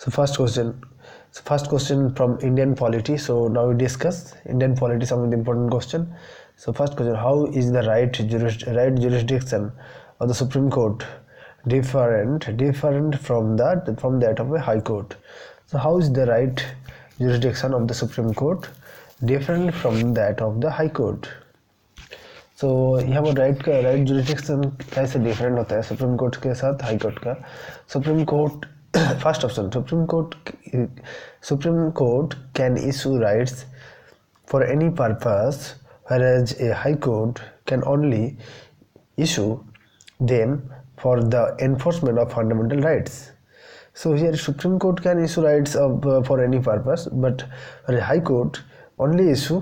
So first question from Indian polity. So now we discuss Indian polity, some of the important question. So first question: how is the right jurisdiction of the Supreme Court different from that of a High Court? So how is the right jurisdiction of the Supreme Court different from that of the High Court? So यहाँ पर right jurisdiction कैसे different होता है supreme court के साथ high court का? Supreme court first option, supreme court can issue rights for any purpose whereas a high court can only issue them for the enforcement of fundamental rights. So here Supreme Court can issue rights for any purpose, but a high court only issue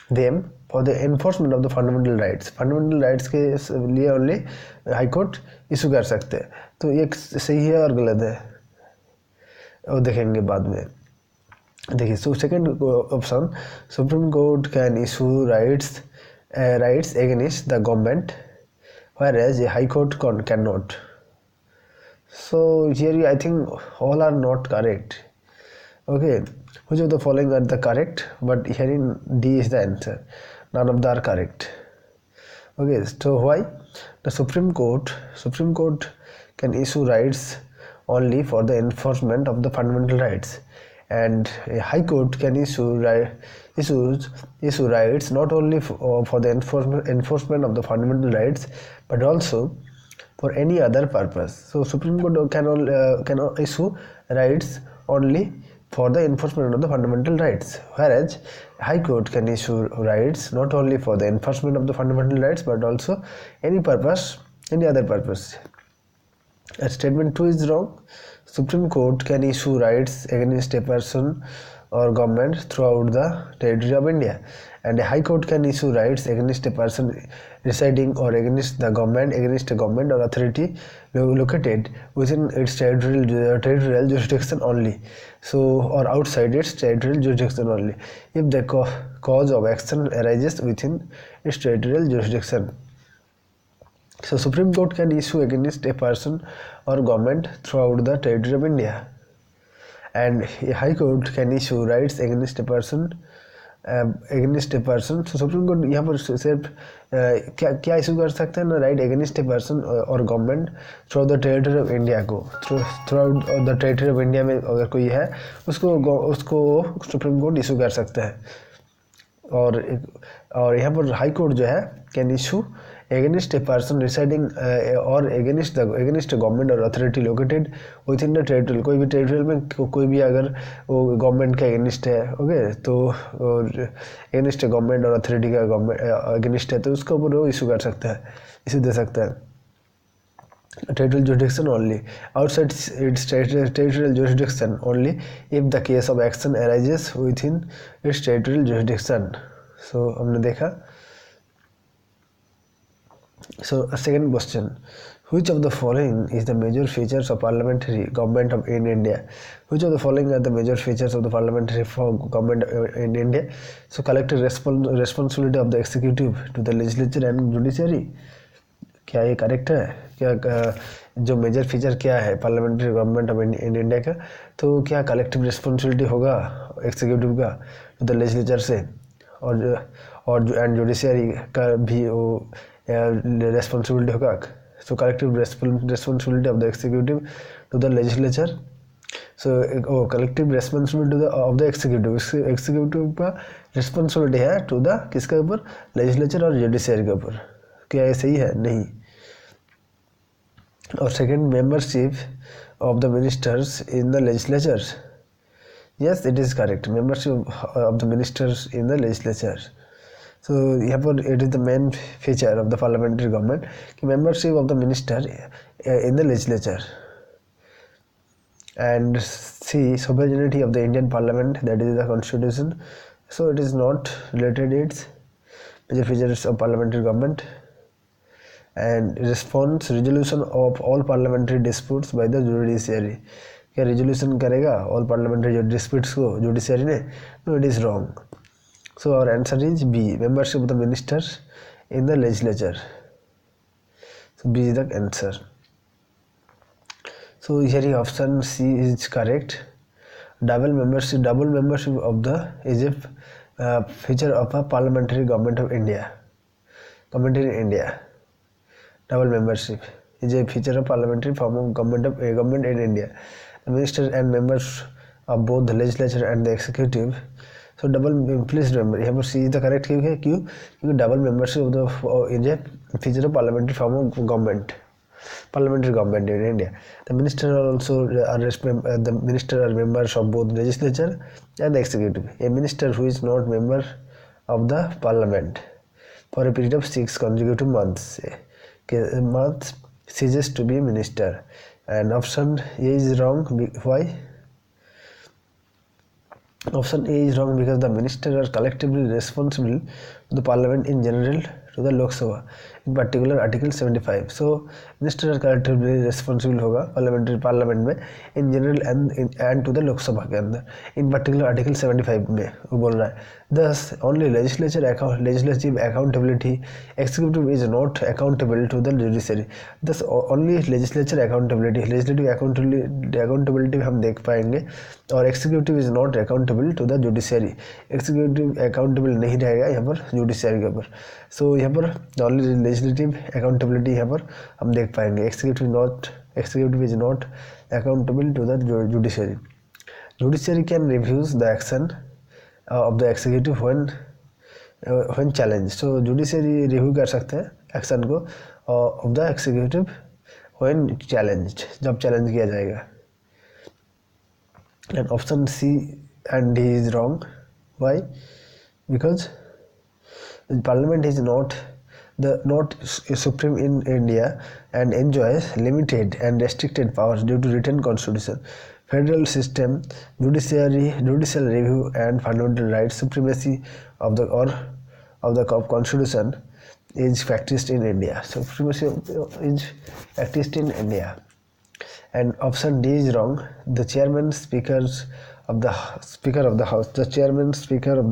them for the enforcement of the fundamental rights. Fundamental rights के लिए only high court issue कर सकते हैं. तो ये सही है और गलत है वो देखेंगे बाद में. देखिए, so second option, Supreme Court can issue rights against the government whereas a high court cannot. So here I think all are not correct. Okay, which of the following are the correct? But here in D is the answer. None of them are correct. Okay, so why? The Supreme Court can issue rights only for the enforcement of the fundamental rights, and a High Court can issue rights not only for the enforcement of the fundamental rights but also for any other purpose. So Supreme Court can issue rights only for the enforcement of the fundamental rights, whereas High Court can issue rights not only for the enforcement of the fundamental rights but also any other purpose. Statement 2 is wrong. Supreme Court can issue rights against a person or government throughout the territory of India, and a High Court can issue rights against a person residing or against a government or authority located within its territorial jurisdiction only, so or outside its territorial jurisdiction only, if the cause of action arises within its territorial jurisdiction. So Supreme Court can issue against a person or government throughout the territory of India, and a High Court can issue rights against a person. So Supreme Court यहाँ पर सिर्फ क्या issue कर सकते हैं ना, right against a person और government through the territory of India को, through the territory of India में अगर कोई है उसको सुप्रीम कोर्ट इशू कर सकता है. और यहाँ पर हाई कोर्ट जो है can issue against a person residing or against a government or authority located within the territory. कोई भी टेरिटोरियल में कोई भी अगर वो गवर्नमेंट का अगेंस्ट है, ओके, तो अगेंस्ट गवर्नमेंट और अथॉरिटी का अगेंस्ट है तो उसके ऊपर वो इशू कर सकता है, इशू दे सकता है. Territorial jurisdiction only, outside its territorial jurisdiction only if the case of action arises within its territorial jurisdiction. So हमने देखा. So second question, which of the following is the major features of parliamentary government in India? Which of the following are the major features of the parliamentary government in India? So collective responsibility of the executive to the legislature and judiciary. क्या ये correct है? क्या जो major feature क्या है parliamentary government of in India का, तो क्या कलेक्टिव रिस्पॉन्सिबिलिटी होगा एक्सिक्यूटिव का टू द लेजिस्लेचर से, और एंड जुडिशरी का भी वो responsibility होगा. So collective responsibility of the executive to the legislature. So collective responsibility of the executive का responsibility है to the किसके ऊपर, legislature और judiciary के ऊपर. क्या ये सही है? नहीं. और second, membership of the ministers in the legislature. Yes, it is correct. Membership of the ministers in the legislature. So यहाँ पर it is the main feature of the parliamentary government कि membership of the minister in the legislature. And C, sovereignty of the Indian Parliament, that is the constitution. So it is not related its major features of parliamentary government. And resolution of all parliamentary disputes by the judiciary. क्या resolution करेगा all parliamentary disputes को judiciary ने? No, it is wrong. So our answer is B, membership of the ministers in the legislature. So B is the answer. So here option C is correct. double membership of the is a feature of a parliamentary government of India. Government in India. Double membership is a feature of parliamentary form of government in India. The ministers and members of both the legislature and the executive. So double, please remember, यहाँ पर C is the correct क्यों? क्योंकि double membership of the is a feature of parliamentary form of government. Parliamentary government in India. The minister are also the minister are members of both legislature and the executive. A minister who is not member of the parliament for a period of 6 consecutive months ceases to be minister. And option A is wrong. Why? Option A is wrong because the ministers are collectively responsible to the parliament in general, to the Lok Sabha, in particular Article 75. So ministers are collectively responsible होगा parliament में in general and to the Lok Sabha के अंदर, in particular Article 75 में वो बोल रहा है. Thus only legislative accountability, executive is not accountable to the judiciary. Thus only legislative accountability हम देख पाएंगे और executive is not accountable to the judiciary. Executive accountable नहीं रहेगा यहाँ पर judiciary के ऊपर. So यहाँ पर only legislative accountability यहाँ पर हम देख पाएंगे. Executive is not accountable to the judiciary. Judiciary can review the action of the executive when challenged. So judiciary review कर सकते हैं action को of the executive when challenged, जब challenge किया जाएगा. And option C and D is wrong. Why? Because parliament is not supreme in India and enjoys limited and restricted powers due to written constitution. Federal system, judicial review and fundamental rights supremacy of the constitution is practiced in India. So supremacy is practiced in India. And option D is wrong. The chairman speaker of the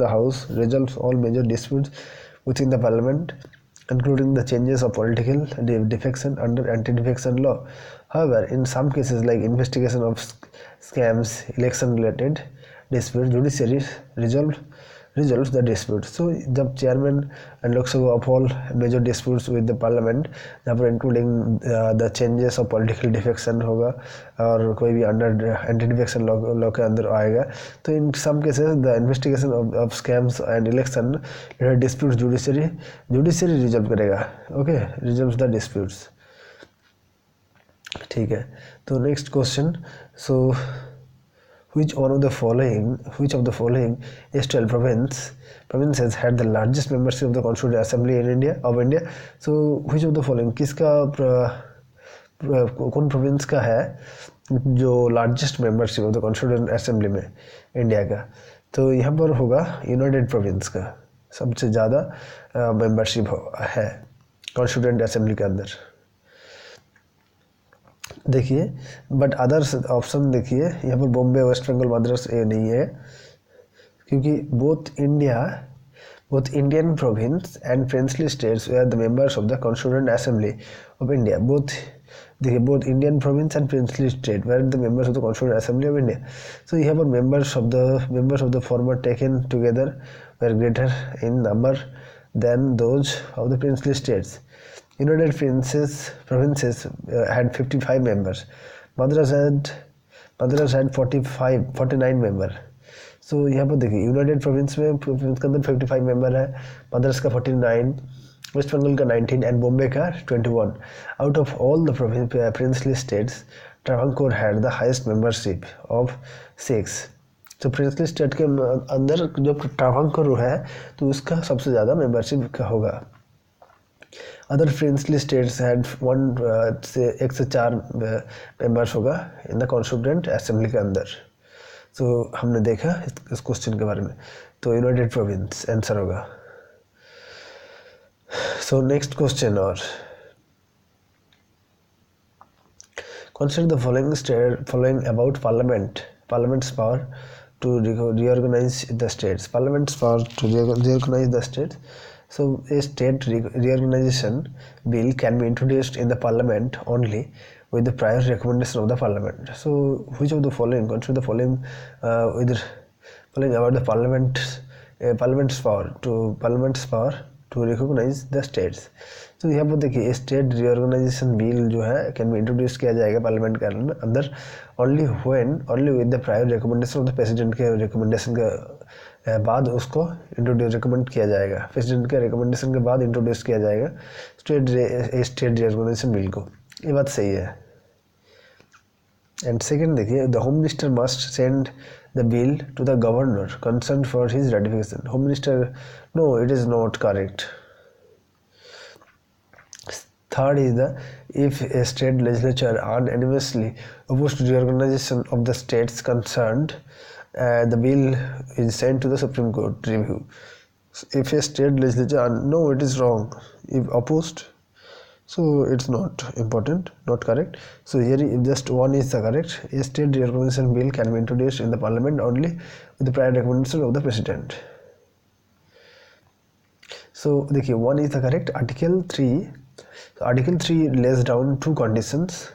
house resolves all major disputes within the parliament, including the changes of political defection under anti-defection law. However, in some cases like investigation of scams, election-related disputes, judiciary resolves the dispute. So, जब chairman and Lok Sabha uphold major disputes with the parliament, जहाँ पर including the changes of political defection होगा और कोई भी under anti-defection law के अंदर आएगा, तो in some cases the investigation of scams and election disputes judiciary resolve करेगा. Okay, resolves the disputes. ठीक है. तो next question. So which of the following is 12 provinces had the largest membership of the Constituent Assembly in India? So which of the following, किसका कौन province का है जो largest membership of the Constituent Assembly में India का? तो यहाँ पर होगा यूनाइटेड प्रोविंस का सबसे ज़्यादा membership है Constituent Assembly के अंदर. देखिए बट अदर्स ऑप्शन देखिए यहाँ पर बॉम्बे, वेस्ट बंगाल, मद्रास ये नहीं है क्योंकि both Indian province and princely states they are the members of the constituent assembly of India. Both Indian province and princely state they are the members of the constituent assembly of India. So यहाँ पर members of the former taken together they are greater in number than those of the princely states. United provinces had 55 members. Madras had 49 members. So यहाँ पर देखिए United province के अंदर 55 member है, मद्रास का 49, waste Bengal का 19 एंड बॉम्बे का 21. Out of all the princely states Travancore had the highest membership of 6. तो प्रिंसली स्टेट के अंदर जो ट्रावंकोर है तो उसका सबसे ज़्यादा मेंबरशिप का होगा. अदर प्रिंसली स्टेट्स हैड एक से 4 मेंबर्स होगा इन द कॉन्स्टिट्यूएंट असेंबली के अंदर. तो हमने देखा इस क्वेश्चन के बारे में, तो यूनाइटेड प्रोविंस आंसर होगा. सो नेक्स्ट क्वेश्चन और consider the following about parliament's power to reorganize the states. Parliament's power to reorganize the states. So a state reorganization bill can be introduced in the parliament only with the prior recommendation of the parliament. So which of the following constitute the following with the following about the parliament's power to recognize the states. तो यहाँ पर देखिए state reorganisation bill जो है can be introduce किया जाएगा parliament के अंदर only with the prior recommendation of the president के रिकमेंडेशन के बाद उसको रिकमेंड किया जाएगा, प्रेसिडेंट के रिकमेंडेशन के बाद इंट्रोड्यूस किया जाएगा स्टेट रीऑर्गेनाइजेशन बिल को। ये बात सही है। एंड सेकेंड देखिए the home minister must send the bill to the governor concerned for his ratification. Home Minister, no, it is not correct. Third is if a state legislature unanimously opposed reorganization of the states concerned, the bill is sent to the Supreme Court review. If a state legislature, no, it is wrong. If opposed, so it's not important, not correct. So here just one is the correct. A state reorganization bill can be introduced in the parliament only with the prior recommendation of the president. So देखिए one is the correct. Article 3. So Article 3 lays down two conditions.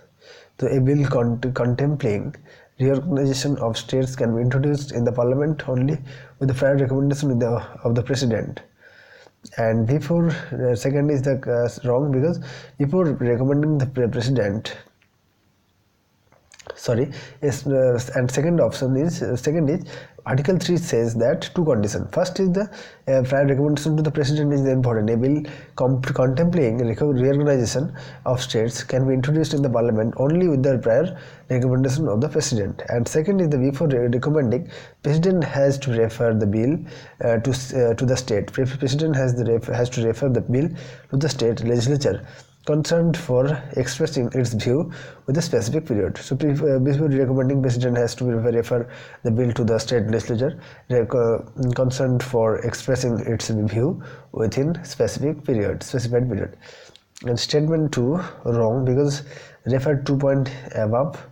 So a bill contemplating reorganization of states can be introduced in the parliament only with the prior recommendation of the president. And before second is the wrong, because before recommending the president, sorry, and second is Article 3 says that two conditions. First is the prior recommendation to the president is the important. A bill contemplating reorganization of states can be introduced in the parliament only with the prior recommendation of the president. And second is the before recommending, president has to refer the bill to the state. President has to refer the bill to the state legislature concerned for expressing its view with a specific period. So before recommending, president has to refer the bill to the state legislature concerned for expressing its view within specified period. And statement 2 wrong, because referred 2 point above,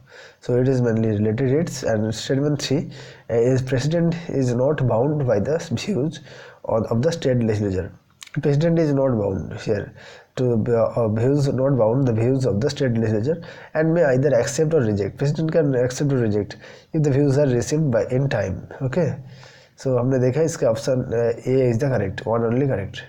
so it is mainly related rates. And statement 3 is president is not bound by the views of the state legislature. President is not bound here to views, not bound the views of the state legislature, and may either accept or reject. President can accept or reject if the views are received by in time. Okay, so हमने देखा इसका option A is the correct one, only correct.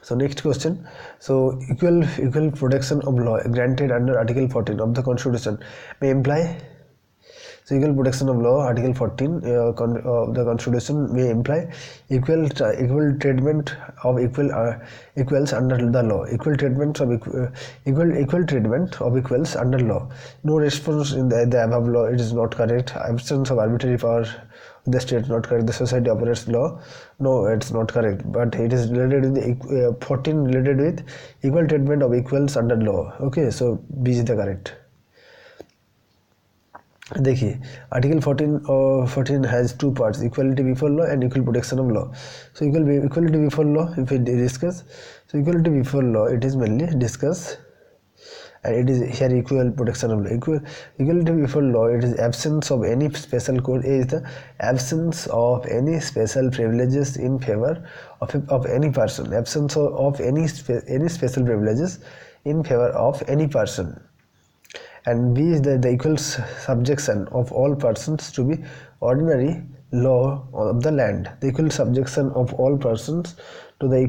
So next question. So equal protection of law granted under Article 14 of the Constitution may imply. So equal protection of law, Article 14 of the Constitution may imply equal treatment of equals under the law. Equal treatment of equals under law. No response in the above law. It is not correct. Absence of arbitrary power. The state not correct. The society operates law. No, it's not correct. But it is related with the 14 related with equal treatment of equals under law. Okay, so B is the correct. देखिए article 14 has two parts, equality before law and equal protection of law. So equality before law if we discuss, so equality before law it is mainly discuss and it is here equal protection of law. Equality before law, it is absence of any special code. Is the absence of any special privileges in favor of any person. Absence of any special privileges in favor of any person. And B is the equal subjection of all persons to be ordinary law of the land. The equal subjection of all persons to the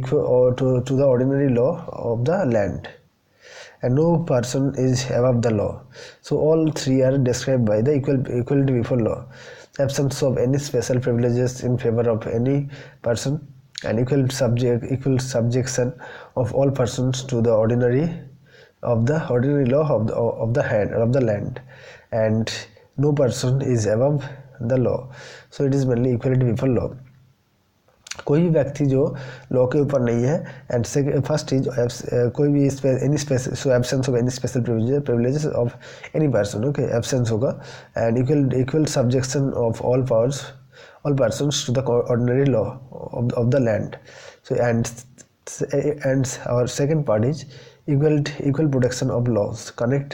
to the ordinary law of the land. And no person is above the law. So all three are described by the equality before law. Absence of any special privileges in favor of any person, and equal subjection of all persons to the ordinary law of the land, and no person is above the law. So it is mainly equality before law. कोई भी व्यक्ति जो law के ऊपर नहीं है. And first is कोई भी absence of any special privileges of any person. Okay, absence होगा. And equal subjection of all persons to the ordinary law of the land. So and our second part is equal protection of laws, connect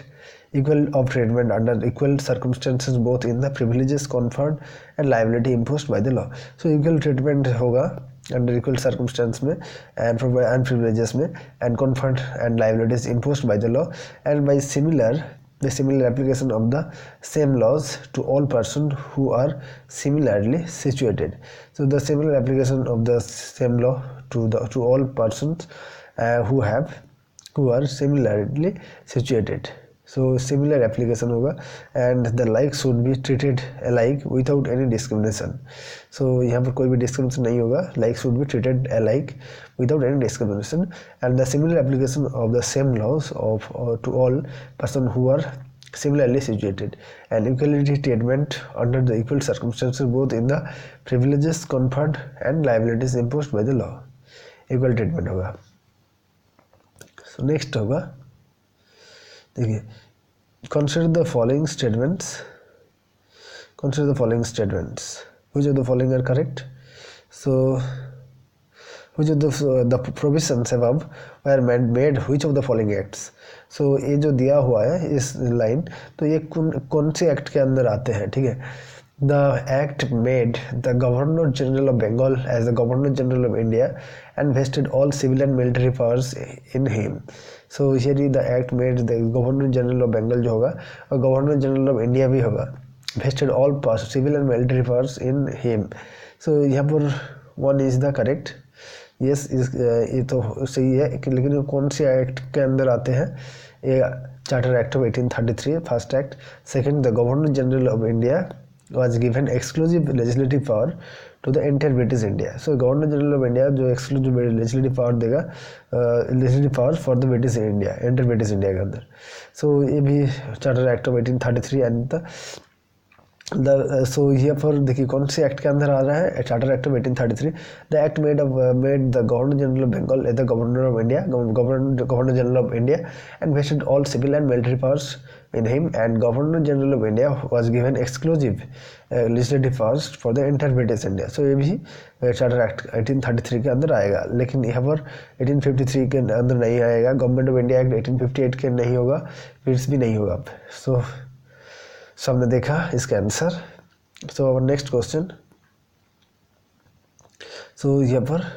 equal of treatment under equal circumstances both in the privileges conferred and liability imposed by the law. So equal treatment होगा under equal circumstance में and privileges में and conferred and liabilities imposed by the law and by the similar application of the same laws to all persons who are similarly situated. So the similar application of the same law to all persons who are similarly situated. So similar application होगा and the like should be treated alike without any discrimination. So यहाँ पर कोई भी discrimination नहीं होगा, like should be treated alike without any discrimination and the similar application of the same laws to all persons who are similarly situated and equality treatment under the equal circumstances both in the privileges conferred and liabilities imposed by the law. Equal treatment होगा. So next होगा, देखिए, consider the following statements. Which of the following are correct? So which of the provisions above were made which of the following acts? So ये जो दिया हुआ है इस line, तो ये कौन से एक्ट के अंदर आते हैं, ठीक है. The act made the Governor General of Bengal as the Governor General of India and vested all civil and military powers in him. So here the act made the Governor General of Bengal जो होगा और Governor General of India भी होगा, vested all civil and military powers in him. So यहाँ पर one is the correct. Yes, ये तो सही है, लेकिन कौन से एक्ट के अंदर आते हैं? ये charter act of 1833 first act. Second, the governor general of India was given exclusive legislative power to the entire British India. So Governor General of India जो exclusive legislative power देगा, legislative power for the British India, entire British India के अंदर. So ये भी Charter Act of 1833 and so here पर देखिए कौन से एक्ट के अंदर आ रहा है? Charter act of 1833. The act made the governor general of Bengal as the governor of India, governor general of India and vested all civil and military powers in him and Governor General of India was given exclusive legislative powers for the entire British India. So ये भी charter act 1833 के अंदर आएगा, लेकिन यहाँ पर 1853 के अंदर नहीं आएगा. गवर्नमेंट ऑफ इंडिया एक्ट 1858 के नहीं होगा, फिर भी नहीं होगा. सो सबने देखा इसका answer. So our next question. So यहाँ पर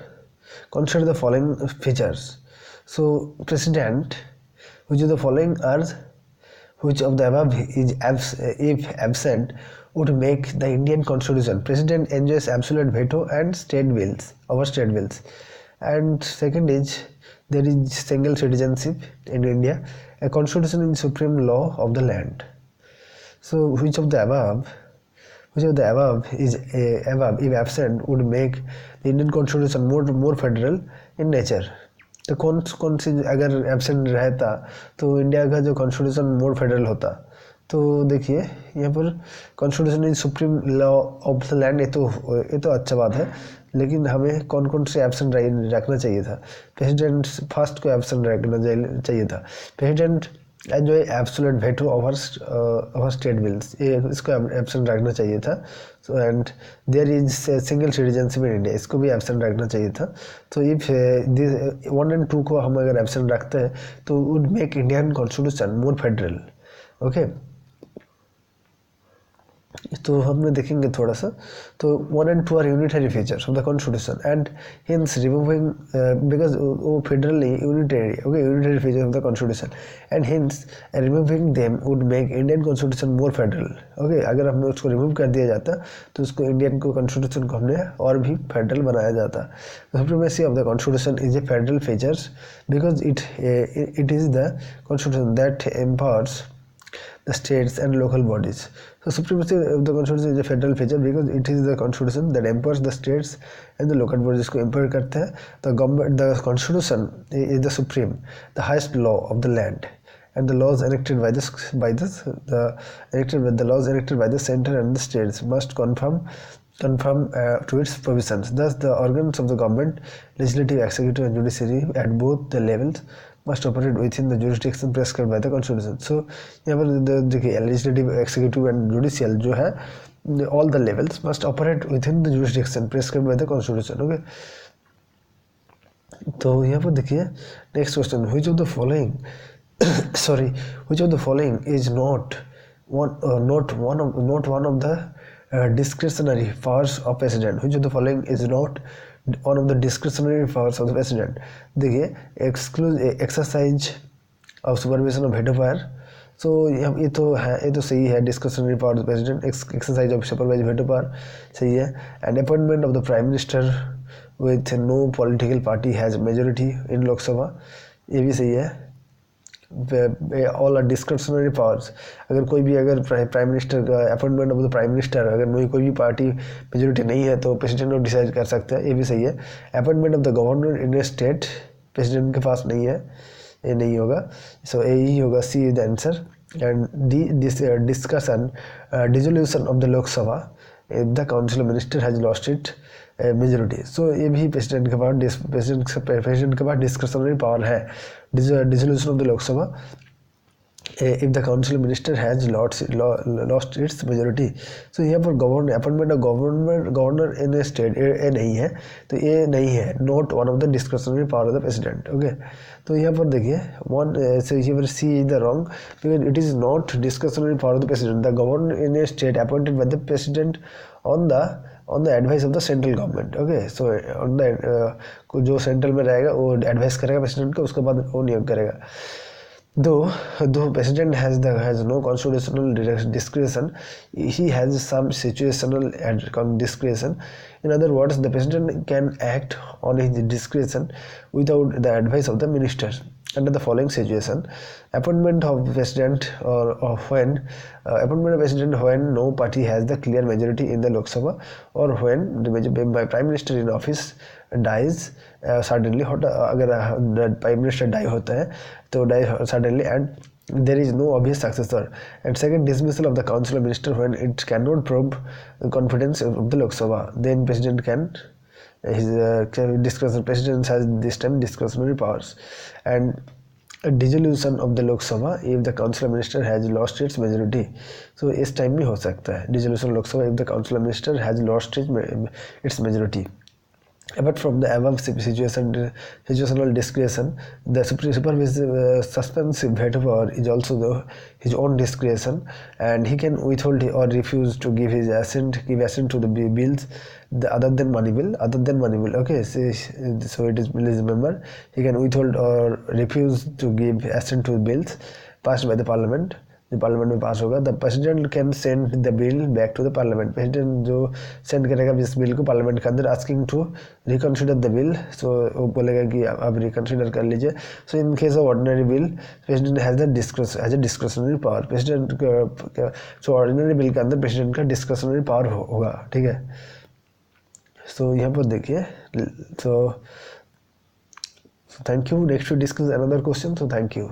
consider the following features. So president, which of the following are which of the above is if absent would make the Indian constitution? President enjoys absolute veto and state bills over state bills. And second is there is single citizenship in India. A constitution is supreme law of the land. So which of the above is above if absent would make the Indian constitution more federal in nature? तो कौन सी अगर absent रहता तो India का जो constitution मोर federal होता. तो देखिए यहाँ पर constitution is supreme law of the land, ये तो अच्छा बात है, लेकिन हमें कौन से एब्सेंट रखना चाहिए था? प्रेसिडेंट फर्स्ट को एब्सेंट रखना चाहिए था. President enjoy absolute veto over state bills, ये इसको एब्सेंट रखना चाहिए था. So and there is single citizenship in India, इसको भी एब्सेंट रखना चाहिए था. तो इफ 1 and 2 को हम अगर एब्सेंट रखते हैं तो would make Indian constitution more federal. Okay, तो हमने देखेंगे थोड़ा सा. तो 1 and 2 are unitary features of the constitution and hence removing because वो federally unitary features of the constitution and hence removing them would make Indian constitution more federal. Okay, अगर हमने उसको remove कर दिया जाता तो उसको Indian को constitution को हमने और भी federal बनाया जाता. The supremacy of the constitution is a federal features because it is the constitution that empowers the states and local bodies. So supremacy of the constitution is a federal feature because it is the constitution that empowers the states and the local bodies को empower करते हैं. The constitution is the supreme, the highest law of the land, and the laws enacted by the center and the states must conform to its provisions. Thus, the organs of the government, legislative, executive, and judiciary at both the levels must operate within the jurisdiction prescribed by the constitution. So यहाँ पर देखिए legislative, executive, and judicial जो है all the levels must operate within the jurisdiction prescribed by the constitution. Okay. तो यहाँ पर देखिए next question, which of the following is not one of the discretionary powers of president? Which of the following is not one of the discretionary powers of the president. देखिए exercise of supervision of veto power, so ये तो सही है। Discretionary power of president, exercise of supervise veto power सही है। And appointment of the prime minister with no political party has majority in Lok Sabha, ये भी सही है। ऑल आर डिस्क्रिशनरी पावर्स, अगर कोई भी अगर प्राइम मिनिस्टर का appointment of the prime minister, अगर कोई भी पार्टी मेजोरिटी नहीं है तो प्रेसिडेंट को डिसाइड कर सकता है, ये भी सही है। Appointment of the governor in a state, president के पास नहीं है, ये नहीं होगा, सो यही होगा, C is the answer. And discussion dissolution of the Lok Sabha if the council minister has lost it majority, so ये भी प्रेसिडेंट के पास डिस्क्रिशनरी पावर है। Dissolution of the Lok Sabha if the council minister has lost its majority, so यहाँ पर governor appointment of governor in a state ये नहीं है, तो ये नहीं है, not one of the discretionary power of the president. Okay, तो यहाँ पर देखिए यहाँ पर C is the wrong, because it is not discretionary power of the president. The governor in a state appointed by the president on the advice of the central government. Okay, so on the जो central में रहेगा वो advice करेगा president को, उसके बाद वो नियोग करेगा। Though president has no constitutional discretion, he has some situational discretion. In other words, the president can act on his discretion without the advice of the ministers under the following situation: appointment of president appointment of president when no party has the clear majority in the Lok Sabha, or when the prime minister in office dies suddenly, अगर prime minister die होता है तो die suddenly and there is no obvious successor. And second, dismissal of the council of minister when it cannot prove the confidence of the Lok Sabha, then president can president has this time discretionary powers. And dissolution of the Lok Sabha if the council of minister has lost its majority, so इस time में हो सकता है dissolution Lok Sabha if the council of minister has lost its majority. Apart from the above situational discretion, the supervisory suspensive veto power is also his own discretion, and he can withhold or refuse to give assent to the bills other than money bill. Okay, so it is, please remember, he can withhold or refuse to give assent to bills passed by the parliament. जो parliament में pass होगा, the president can send the bill back to the parliament, president जो send करेगा इस bill को parliament के अंदर, asking to reconsider the bill, so वो बोलेगा कि आप रिकन्सिडर कर लीजिए। So in case of ordinary bill president has a discretionary power, president so ordinary bill के अंदर प्रेसिडेंट का डिस्क्रिशनरी पावर होगा, ठीक है। सो यहाँ पर देखिए, so thank you. Next to discuss another question, so thank you.